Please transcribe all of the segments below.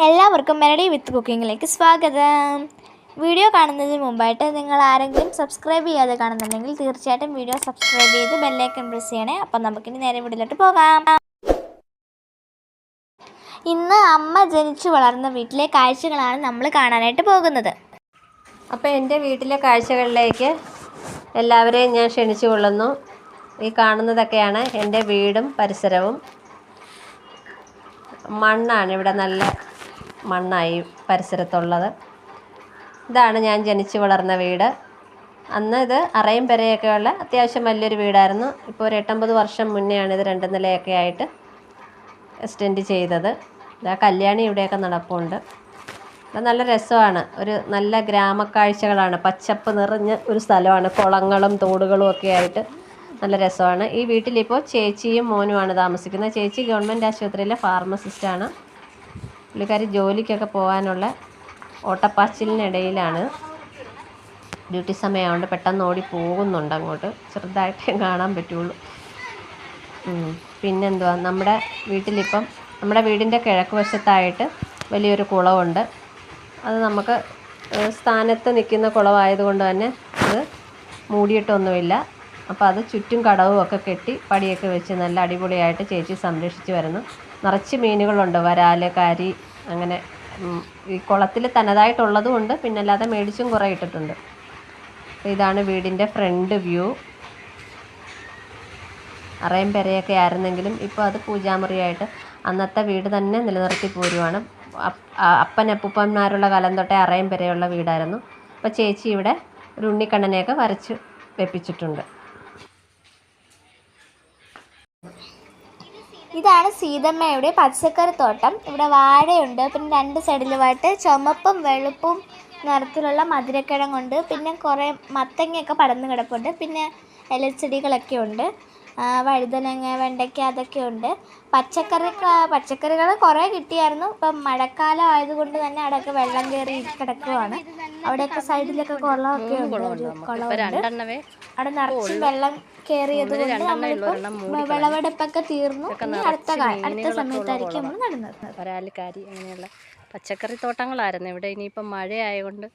എല്ലാവർക്കും മെലഡി വിത്ത് കുക്കിങ്ങിലേക്ക് സ്വാഗതം. വീഡിയോ കാണുന്നതിന് മുമ്പായിട്ട് നിങ്ങൾ ആരെങ്കിലും സബ്സ്ക്രൈബ് ചെയ്യാതെ കാണുന്നുണ്ടെങ്കിൽ തീർച്ചയായിട്ടും വീഡിയോ സബ്സ്ക്രൈബ് ചെയ്ത് ബെല്ലൈക്കൺ പ്രസ് ചെയ്യണേ. അപ്പം നമുക്കിനി നേരെ വീട്ടിലോട്ട് പോകാം. ഇന്ന് അമ്മ ജനിച്ചു വളർന്ന വീട്ടിലെ കാഴ്ചകളാണ് നമ്മൾ കാണാനായിട്ട് പോകുന്നത്. അപ്പോൾ എൻ്റെ വീട്ടിലെ കാഴ്ചകളിലേക്ക് എല്ലാവരെയും ഞാൻ ക്ഷണിച്ചു കൊള്ളുന്നു. ഈ കാണുന്നതൊക്കെയാണ് എൻ്റെ വീടും പരിസരവും. മണ്ണാണ് ഇവിടെ, നല്ല മണ്ണായി പരിസരത്തുള്ളത്. ഇതാണ് ഞാൻ ജനിച്ചു വളർന്ന വീട്. അന്ന് ഇത് അറയും പെരയൊക്കെയുള്ള അത്യാവശ്യം വലിയൊരു വീടായിരുന്നു. ഇപ്പോൾ ഒരു 8-9 വർഷം മുന്നെയാണ് ഇത് 2 നിലയൊക്കെ ആയിട്ട് എക്സ്റ്റെൻഡ് ചെയ്തത്. ഇതാ കല്യാണി ഇവിടെയൊക്കെ നടപ്പുണ്ട്. അത് നല്ല രസമാണ്. ഒരു നല്ല ഗ്രാമക്കാഴ്ചകളാണ്. പച്ചപ്പ് നിറഞ്ഞ ഒരു സ്ഥലമാണ്. കുളങ്ങളും തോടുകളും ഒക്കെ ആയിട്ട് നല്ല രസമാണ്. ഈ വീട്ടിലിപ്പോൾ ചേച്ചിയും മോനുമാണ് താമസിക്കുന്നത്. ചേച്ചി ഗവൺമെൻറ് ആശുപത്രിയിലെ ഫാർമസിസ്റ്റാണ്. പുള്ളിക്കാരി ജോലിക്കൊക്കെ പോകാനുള്ള ഓട്ടപ്പാച്ചിലിനിടയിലാണ്. ഡ്യൂട്ടി സമയമായതുകൊണ്ട് പെട്ടെന്ന് ഓടി പോകുന്നുണ്ട് അങ്ങോട്ട്. ചെറുതായിട്ടേ കാണാൻ പറ്റുള്ളൂ. പിന്നെന്തുവാ, നമ്മുടെ വീട്ടിലിപ്പം നമ്മുടെ വീടിൻ്റെ കിഴക്ക് വശത്തായിട്ട് വലിയൊരു കുളമുണ്ട്. അത് നമുക്ക് സ്ഥാനത്ത് നിൽക്കുന്ന കുളമായതുകൊണ്ട് തന്നെ അത് മൂടിയിട്ടൊന്നുമില്ല. അപ്പോൾ അത് ചുറ്റും കടവും ഒക്കെ കെട്ടി പടിയൊക്കെ വെച്ച് നല്ല അടിപൊളിയായിട്ട് ചേച്ചി സംരക്ഷിച്ച് വരുന്നു. നിറച്ച് മീനുകളുണ്ട്, വരാൽ, കാരി, അങ്ങനെ ഈ കുളത്തിൽ തനതായിട്ടുള്ളതും ഉണ്ട്, പിന്നെ അല്ലാതെ മേടിച്ചും കുറേ ഇട്ടിട്ടുണ്ട്. ഇതാണ് വീടിൻ്റെ ഫ്രണ്ട് വ്യൂ. അറയും പെരയൊക്കെ ആയിരുന്നെങ്കിലും ഇപ്പോൾ അത് പൂജാമുറിയായിട്ട് അന്നത്തെ വീട് തന്നെ നിലനിർത്തി പോരുവാണ്. അപ്പനപ്പൂപ്പന്മാരുള്ള കാലം തൊട്ടേ അറയും പെരയുള്ള വീടായിരുന്നു. അപ്പോൾ ചേച്ചി ഇവിടെ ഒരു ഉണ്ണിക്കണ്ണനെയൊക്കെ വരച്ച് വെപ്പിച്ചിട്ടുണ്ട്. ഇതാണ് സീതമ്മയുടെ പച്ചക്കറി തോട്ടം. ഇവിടെ വാഴയുണ്ട്, പിന്നെ 2 സൈഡിലുമായിട്ട് ചുമപ്പും വെളുപ്പും നിറത്തിലുള്ള മധുരക്കിഴങ്ങുണ്ട്, പിന്നെ കുറേ മത്തങ്ങയൊക്കെ പടർന്ന് കിടപ്പുണ്ട്, പിന്നെ ഇലച്ചെടികളൊക്കെ ഉണ്ട്, വഴുതനങ്ങ, വെണ്ടയ്ക്ക അതൊക്കെ ഉണ്ട്. പച്ചക്കറികൾ കുറേ കിട്ടിയായിരുന്നു. ഇപ്പം മഴക്കാലം ആയതുകൊണ്ട് തന്നെ അവിടെയൊക്കെ വെള്ളം കയറി കിടക്കുവാണ്. അവിടെയൊക്കെ സൈഡിലൊക്കെ കുളമൊക്കെ ഉണ്ട്. അവിടെ നിറച്ചും വെള്ളം കയറിയത് കൊണ്ട് നമ്മളിപ്പം വിളവെടുപ്പൊക്കെ തീർന്നു. ഇനി അടുത്ത സമയത്തായിരിക്കും നമ്മൾ നടുന്നത്. വരാലിക്കാരി അങ്ങനെയുള്ള പച്ചക്കറി തോട്ടങ്ങളായിരുന്നു ഇവിടെ. ഇനിയിപ്പം മഴയായതുകൊണ്ട്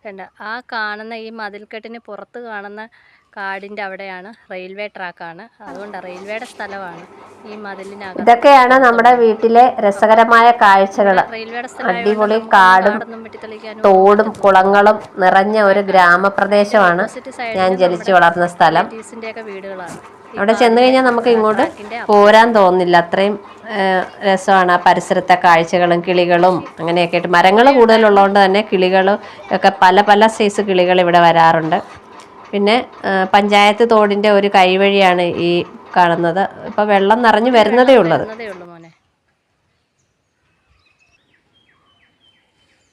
കണ്ട ആ കാണുന്ന ഈ മതിൽക്കെട്ടിന് പുറത്ത് കാണുന്ന കാടിൻ്റെ അവിടെയാണ് റെയിൽവേ ട്രാക്കാണ്. അതുകൊണ്ട് റെയിൽവേയുടെ സ്ഥലമാണ് ഈ മതിലിനകത്ത്. ഇതൊക്കെയാണ് നമ്മുടെ വീട്ടിലെ രസകരമായ കാഴ്ചകൾ. അടിപൊളി കാടും തോടും കുളങ്ങളും നിറഞ്ഞ ഒരു ഗ്രാമപ്രദേശമാണ് ഞാൻ ജനിച്ചു വളർന്ന സ്ഥലം. വീടുകളാണ്. അവിടെ ചെന്ന് കഴിഞ്ഞാൽ നമുക്ക് ഇങ്ങോട്ട് പോരാൻ തോന്നില്ല, അത്രയും രസമാണ് ആ പരിസരത്തെ കാഴ്ചകളും കിളികളും അങ്ങനെയൊക്കെ ആയിട്ട്. മരങ്ങൾ കൂടുതലുള്ളതുകൊണ്ട് തന്നെ കിളികളും ഒക്കെ പല സൈസ് കിളികൾ ഇവിടെ വരാറുണ്ട്. പിന്നെ പഞ്ചായത്ത് തോടിൻ്റെ ഒരു കൈവഴിയാണ് ഈ കാണുന്നത്. ഇപ്പോൾ വെള്ളം നിറഞ്ഞു വരുന്നതേ ഉള്ളത്.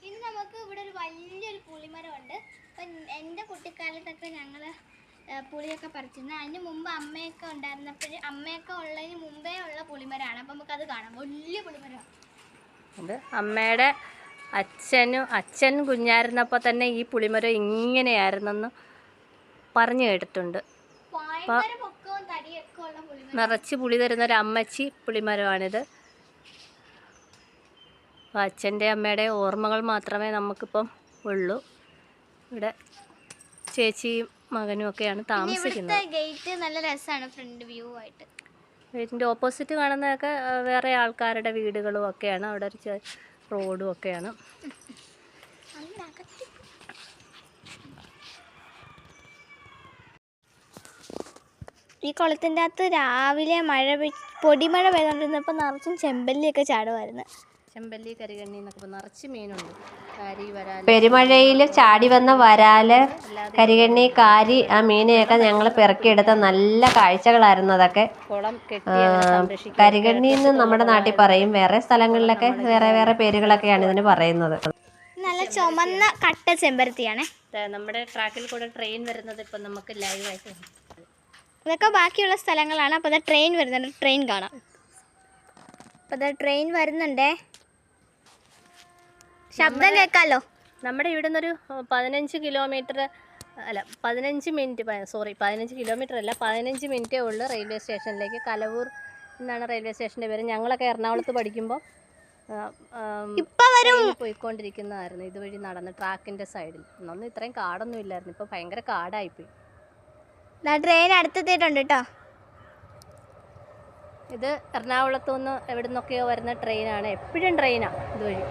ഇനി നമുക്ക് ഇവിടെ ഒരു വലിയൊരു പുളിമരമുണ്ട്. അപ്പം എൻ്റെ കുട്ടിക്കാലത്തൊക്കെ ഞങ്ങൾ പുളിയൊക്കെ പറിച്ചിരുന്നു. അതിന് മുമ്പ് അമ്മയൊക്കെ ഉണ്ടായിരുന്നപ്പോൾ, അമ്മയൊക്കെ ഉള്ളതിന് മുമ്പേ ഉള്ള പുളിമരമാണ്. അപ്പം നമുക്കത് കാണാം. വലിയ പുളിമരമാണ്. അത് അമ്മയുടെ അച്ഛൻ കുഞ്ഞായിരുന്നപ്പോൾ തന്നെ ഈ പുളിമരം ഇങ്ങനെയായിരുന്നെന്ന് പറഞ്ഞു കേട്ടിട്ടുണ്ട്. നിറച്ച് പുളി തരുന്നൊരു അമ്മച്ചി പുളിമരമാണിത്. അപ്പോൾ അച്ഛൻ്റെ അമ്മയുടെ ഓർമ്മകൾ മാത്രമേ നമുക്കിപ്പം ഉള്ളൂ. ഇവിടെ ചേച്ചിയും മകനും ഒക്കെയാണ് താമസിക്കുന്നത്. ഗേറ്റ് നല്ല രസമാണ്, ഫ്രണ്ട് വ്യൂ ആയിട്ട്. വീടിൻ്റെ ഓപ്പോസിറ്റ് കാണുന്നതൊക്കെ വേറെ ആൾക്കാരുടെ വീടുകളും ഒക്കെയാണ്. അവിടെ ഒരു റോഡും ഒക്കെയാണ്. ഈ കുളത്തിൻ്റെ അകത്ത് രാവിലെ പൊടിമഴ പെയ്തുകൊണ്ടിരുന്നപ്പോൾ നിറച്ചും ചെമ്പല്ലിയൊക്കെ ചാടുമായിരുന്നു. ചെമ്പല്ലി, കരികണ്ണി എന്നൊക്കെ നിറച്ച് മീനുണ്ട്. കാരി, വരാൽ. പെരുമഴയിൽ ചാടി വന്ന വരാല്, കരികണ്ണി, കാരി, ആ മീനെയൊക്കെ ഞങ്ങൾ പെറുക്കിയെടുത്ത നല്ല കാഴ്ചകളായിരുന്നു അതൊക്കെ. കരികണ്ണിന്ന് നമ്മുടെ നാട്ടിൽ പറയും, വേറെ സ്ഥലങ്ങളിലൊക്കെ വേറെ പേരുകളൊക്കെയാണ് ഇതിന് പറയുന്നത്. നല്ല ചുമന്ന കട്ട ചെമ്പരത്തിയാണ്. നമ്മുടെ ട്രാക്കിൽ കൂടെ ട്രെയിൻ വരുന്നത് ഇപ്പം നമുക്ക് ലൈവായിട്ട്. ഇതൊക്കെ ബാക്കിയുള്ള സ്ഥലങ്ങളാണ്. അപ്പോൾ അത് ട്രെയിൻ വരുന്നുണ്ട്, ട്രെയിൻ കാണാം. അപ്പോൾ അത് ട്രെയിൻ വരുന്നുണ്ടേ, ശബ്ദം കേൾക്കാമല്ലോ. നമ്മുടെ ഇവിടെ നിന്നൊരു 15 കിലോമീറ്റർ അല്ല 15 മിനിറ്റ് 15 കിലോമീറ്റർ അല്ല 15 മിനിറ്റേ ഉള്ളൂ റെയിൽവേ സ്റ്റേഷനിലേക്ക്. കലവൂർ എന്നാണ് റെയിൽവേ സ്റ്റേഷൻ്റെ പേര്. ഞങ്ങളൊക്കെ എറണാകുളത്ത് പഠിക്കുമ്പോൾ പോയിക്കൊണ്ടിരിക്കുന്നതായിരുന്നു ഇതുവഴി നടന്ന് ട്രാക്കിൻ്റെ സൈഡിൽ. ഒന്നും ഇത്രയും കാടൊന്നും ഇല്ലായിരുന്നു, ഇപ്പോൾ ഭയങ്കര കാടായിപ്പോയി. ട്രെയിൻ അടുത്തെത്തിയിട്ടുണ്ട് കേട്ടോ. ഇത് എറണാകുളത്തു നിന്ന് എവിടെ നിന്നൊക്കെയോ വരുന്ന ട്രെയിനാണ്, എപ്പോഴും ട്രെയിനാണ് ഇതുവഴി.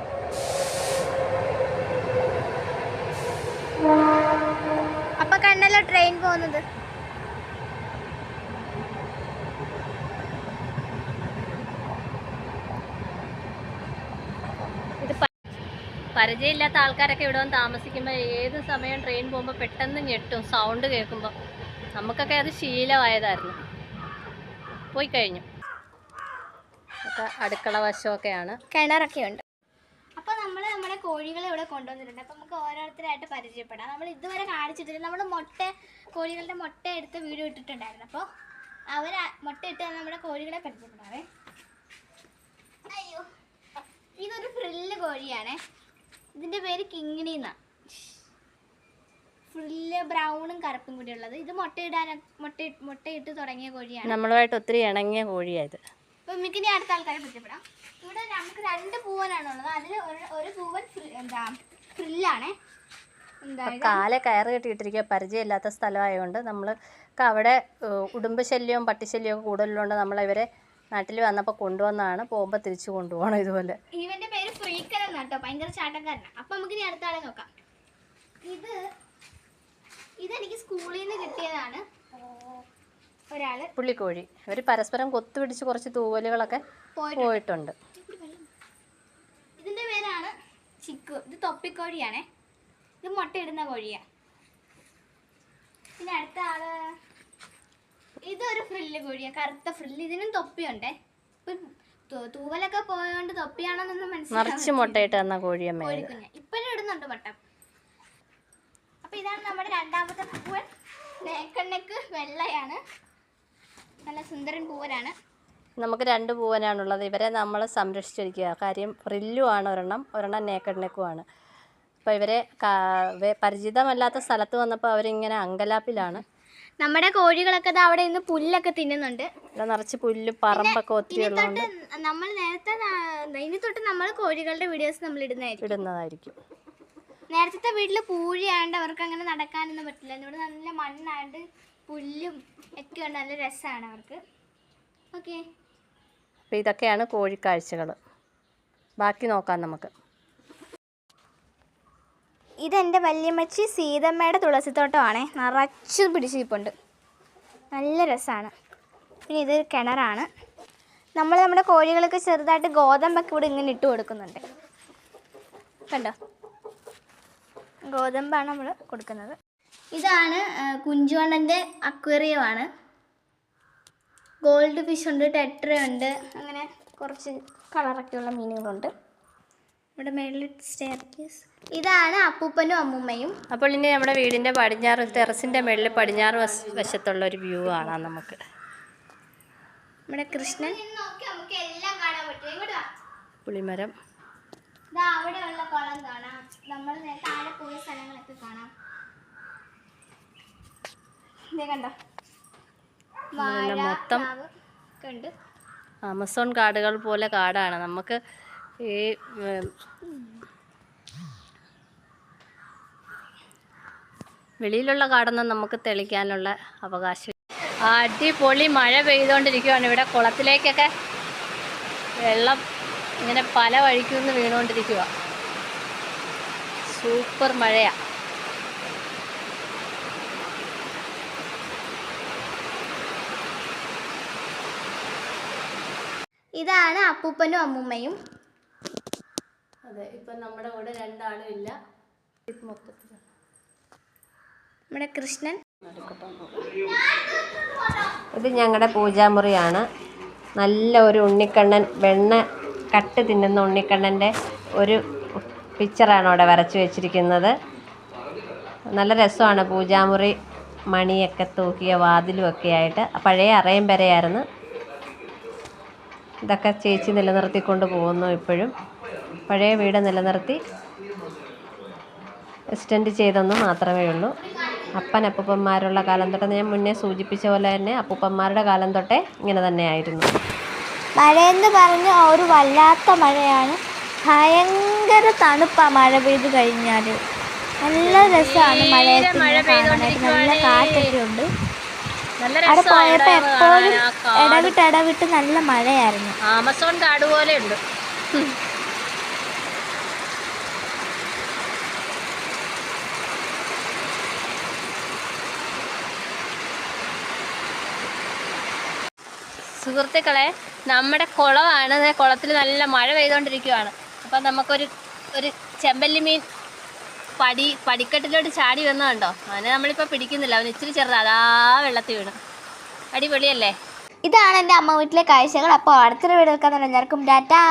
അപ്പൊ കണ്ടല്ലോ ട്രെയിൻ പോകുന്നത്. ഇത് പരിചയമില്ലാത്ത ആൾക്കാരൊക്കെ ഇവിടെ വന്ന് താമസിക്കുമ്പോൾ ഏത് സമയം ട്രെയിൻ പോകുമ്പോൾ പെട്ടെന്ന് ഞെട്ടും സൗണ്ട് കേൾക്കുമ്പോൾ. നമുക്കൊക്കെ അത് ശീലമായതായിരുന്നു. പോയി കഴിഞ്ഞു. ഒക്കെ അടുക്കള വശമൊക്കെയാണ്, കിണറൊക്കെ ഉണ്ട്. അപ്പോൾ നമ്മൾ നമ്മുടെ കോഴികളെ ഇവിടെ കൊണ്ടുവന്നിട്ടുണ്ട്. അപ്പോൾ നമുക്ക് ഓരോരുത്തരായിട്ട് പരിചയപ്പെടാം. നമ്മൾ ഇതുവരെ കാണിച്ചിട്ടില്ല. നമ്മൾ കോഴികളുടെ മുട്ട എടുത്ത് വീഡിയോ ഇട്ടിട്ടുണ്ടായിരുന്നു. അപ്പോൾ അവർ മുട്ട ഇട്ട് നമ്മുടെ കോഴികളെ പരിചയപ്പെടാവേ. അയ്യോ, ഇതൊരു ഫ്രില്ല് കോഴിയാണേ. ഇതിൻ്റെ പേര് കിങ്ങിണി എന്നാണ്. ഫ്രില്ല് ബ്രൗണും കറുപ്പും കൂടി ഉള്ളത്. ഇത് മുട്ടയിട്ട് തുടങ്ങിയ കോഴിയാണ്. നമ്മളുമായിട്ട് ഒത്തിരി ഇണങ്ങിയ കോഴിയായത്. അപ്പോൾ നമുക്ക് ഇനി അടുത്ത ആൾക്കാരെ പരിചയപ്പെടാം. ഇവിടെ നമുക്ക് 2 പൂവനാണുള്ളത്. അതിൽ ഒരു പൂവൻ ഫ്രില്ലാണേ. കാലെ കയറ് കെട്ടിയിട്ടിരിക്കുക. പരിചയമില്ലാത്ത സ്ഥലമായതുകൊണ്ട് നമ്മൾ അവിടെ ഉടുമ്പ് ശല്യവും പട്ടിശല്യവും കൂടുതലുണ്ട്. നമ്മളിവരെ നാട്ടിൽ വന്നപ്പോൾ കൊണ്ടുവന്നതാണ്. പോകുമ്പോൾ തിരിച്ചു കൊണ്ടുപോകണം ഇതുപോലെ. ഇവന്റെ പേര് ഫ്രീക്കൻ എന്നാണ് കേട്ടോ. ഭയങ്കര ചാട്ടക്കാരനാണ്. അപ്പം നമുക്ക് ഇനി അടുത്ത ആളെ നോക്കാം. ഇതെനിക്ക് സ്കൂളിൽ നിന്ന് കിട്ടിയതാണ്. ഒരാള് പുള്ളിക്കോഴി. ഇവർ പരസ്പരം കൊത്തുപിടിച്ച് കുറച്ച് തൂവലുകളൊക്കെ പോയിട്ടുണ്ട്. ഇതിന്റെ പേരാണ് ചിക്കു. ഇത് തൊപ്പിക്കോഴിയാണേ. ഇത് മുട്ടയിടുന്ന കോഴിയാണ്. പിന്നെ അടുത്ത ആള് ഇതൊരു ഫ്രില്ല് കോഴിയാണ്, കറുത്ത ഫ്രില്ല്. ഇതിനും തൊപ്പിയുണ്ടേ. തൂവലൊക്കെ പോയോണ്ട് തൊപ്പിയാണെന്നൊന്നും നിറച്ച് മുട്ടയിട്ട് തന്ന കോഴിയമ്മ. ഇപ്പോഴും ഇടുന്നുണ്ട് മുട്ട. അപ്പൊ ഇതാണ് നമ്മുടെ രണ്ടാമത്തെ പൂവൻ. നേക്കണ്ണക്ക് വെള്ളയാണ്, നല്ല സുന്ദരൻ പൂവനാണ്. നമുക്ക് 2 പൂവനാണുള്ളത്. ഇവരെ നമ്മൾ സംരക്ഷിച്ചിരിക്കുക. കാര്യം ഫ്രില്ലുമാണ് ഒരെണ്ണം നേക്കണ്ണക്കുമാണ്. അപ്പോൾ ഇവരെ പരിചിതമല്ലാത്ത സ്ഥലത്ത് വന്നപ്പോൾ അവരിങ്ങനെ അങ്കലാപ്പിലാണ്. നമ്മുടെ കോഴികളൊക്കെ അവിടെ നിന്ന് പുല്ലൊക്കെ തിന്നുന്നുണ്ട്. ഇവിടെ നിറച്ച് പുല്ല് പറമ്പൊക്കെ ഒത്തിരി ഉള്ളതുകൊണ്ട് നമ്മൾ നേരത്തെ ഇനി തൊട്ട് നമ്മൾ കോഴികളുടെ വീഡിയോസ് നമ്മൾ ഇടുന്നതായിരിക്കും. നേരത്തെ വീട്ടിൽ പൂഴിയായതുകൊണ്ട് അവർക്ക് അങ്ങനെ നടക്കാനൊന്നും പറ്റില്ല. ഇവിടെ നല്ല മണ്ണായതുകൊണ്ട് പുല്ലും ഒക്കെ ഉണ്ട്. നല്ല രസമാണ് അവർക്ക്. ഓക്കെ, അപ്പോൾ ഇതൊക്കെയാണ് കോഴിക്കാഴ്ചകൾ. ബാക്കി നോക്കാം നമുക്ക്. ഇതെൻ്റെ വല്യമ്മച്ചി സീതമ്മയുടെ തുളസിത്തോട്ടമാണേ. നിറച്ച് പിടിച്ചിരിപ്പുണ്ട്. നല്ല രസമാണ്. പിന്നെ ഇതൊരു കിണറാണ്. നമ്മുടെ കോഴികൾക്ക് ചെറുതായിട്ട് ഗോതമ്പൊക്കെ ഇവിടെ ഇങ്ങനെ ഇട്ട് കൊടുക്കുന്നുണ്ട്. കണ്ടോ, ഗോതമ്പാണ് നമ്മൾ കൊടുക്കുന്നത്. ഇതാണ് കുഞ്ചുവണ്ണൻ്റെ അക്വേറിയമാണ്. ഗോൾഡ് ഫിഷ് ഉണ്ട്, ടെട്ര ഉണ്ട്, അങ്ങനെ കുറച്ച് കളറൊക്കെയുള്ള മീനുകളുണ്ട്. ഇവിടെ മേളിൽ സ്റ്റെയർകേസ്. ഇതാണ് അപ്പൂപ്പനും അമ്മൂമ്മയും. അപ്പോൾ ഇനി നമ്മുടെ വീടിൻ്റെ പടിഞ്ഞാറ് ടെറസിൻ്റെ മേളിൽ പടിഞ്ഞാറ് വശത്തുള്ള ഒരു വ്യൂ കാണാം നമുക്ക്. നമ്മുടെ കൃഷ്ണൻ പുളിമരം. അവിടെയുള്ള കുളം കാണാം. നമ്മൾ താഴെ പോയ സ്ഥലങ്ങളൊക്കെ കാണാം. കണ്ടോ, മൊത്തം ആമസോൺ കാടുകൾ പോലെ കാടാണ്. നമുക്ക് ഈ വെളിയിലുള്ള കാടൊന്നും നമുക്ക് തെളിക്കാനുള്ള അവകാശം. അടിപൊളി മഴ പെയ്തുകൊണ്ടിരിക്കുകയാണ്. ഇവിടെ കുളത്തിലേക്കൊക്കെ വെള്ളം ഇങ്ങനെ പല വഴിക്കുന്ന് വീണുകൊണ്ടിരിക്കുക. സൂപ്പർ മഴയാണ്. ഇതാണ് അപ്പൂപ്പനും അമ്മൂമ്മയും. അതെ, ഇപ്പം നമ്മുടെ കൂടെ 2 ആളും ഇല്ല. നമ്മുടെ കൃഷ്ണൻ. ഇത് ഞങ്ങളുടെ പൂജാമുറിയാണ്. നല്ല ഒരു ഉണ്ണിക്കണ്ണൻ, വെണ്ണ കട്ട് തിന്നുന്ന ഉണ്ണിക്കണ്ണൻ്റെ ഒരു പിക്ചറാണ് അവിടെ വരച്ചു വെച്ചിരിക്കുന്നത്. നല്ല രസമാണ്. പൂജാമുറി മണിയൊക്കെ തൂക്കിയ വാതിലുമൊക്കെ ആയിട്ട് പഴയ അറയും വരെയായിരുന്നു. ഇതൊക്കെ ചേച്ചി നിലനിർത്തിക്കൊണ്ട് പോകുന്നു. ഇപ്പോഴും പഴയ വീട് നിലനിർത്തി എക്സ്റ്റെൻഡ് ചെയ്തെന്ന് മാത്രമേ ഉള്ളൂ. അപ്പൂപ്പന്മാരുള്ള കാലം തൊട്ട്, ഞാൻ മുന്നേ സൂചിപ്പിച്ച പോലെ തന്നെ അപ്പൂപ്പന്മാരുടെ കാലം തൊട്ടേ ഇങ്ങനെ തന്നെ ആയിരുന്നു. മഴയെന്ന് പറഞ്ഞ് ഒരു വല്ലാത്ത മഴയാണ്. ഭയങ്കര തണുപ്പാണ് മഴ പെയ്ത് കഴിഞ്ഞാൽ. നല്ല രസമാണ് മഴയത്ത് ഇങ്ങനെ കാണാനായിട്ട്. നല്ല കാറ്റൊക്കെ ഉണ്ട്. അവിടെ പോയപ്പോൾ എപ്പോഴും ഇടവിട്ട് നല്ല മഴയായിരുന്നു. ആമസോൺ കാട് പോലെ ഉണ്ട്. സുഹൃത്തുക്കളെ, നമ്മുടെ കുളമാണ്. കുളത്തിൽ നല്ല മഴ പെയ്തുകൊണ്ടിരിക്കുകയാണ്. അപ്പം നമുക്കൊരു ചെമ്പല്ലി മീൻ പടിക്കെട്ടിലോട്ട് ചാടി വന്നതുണ്ടോ. അവനെ നമ്മളിപ്പോൾ പിടിക്കുന്നില്ല, അവൻ ഇച്ചിരി ചെറുതാണ്, അതാ വെള്ളത്തിൽ വീണ്. അടിപൊളിയല്ലേ? ഇതാണ് എൻ്റെ അമ്മ വീട്ടിലെ കാഴ്ചകൾ. അപ്പോൾ അടുത്തൊരു വീഡിയോ എടുക്കാൻ എല്ലാവർക്കും ടാറ്റാ.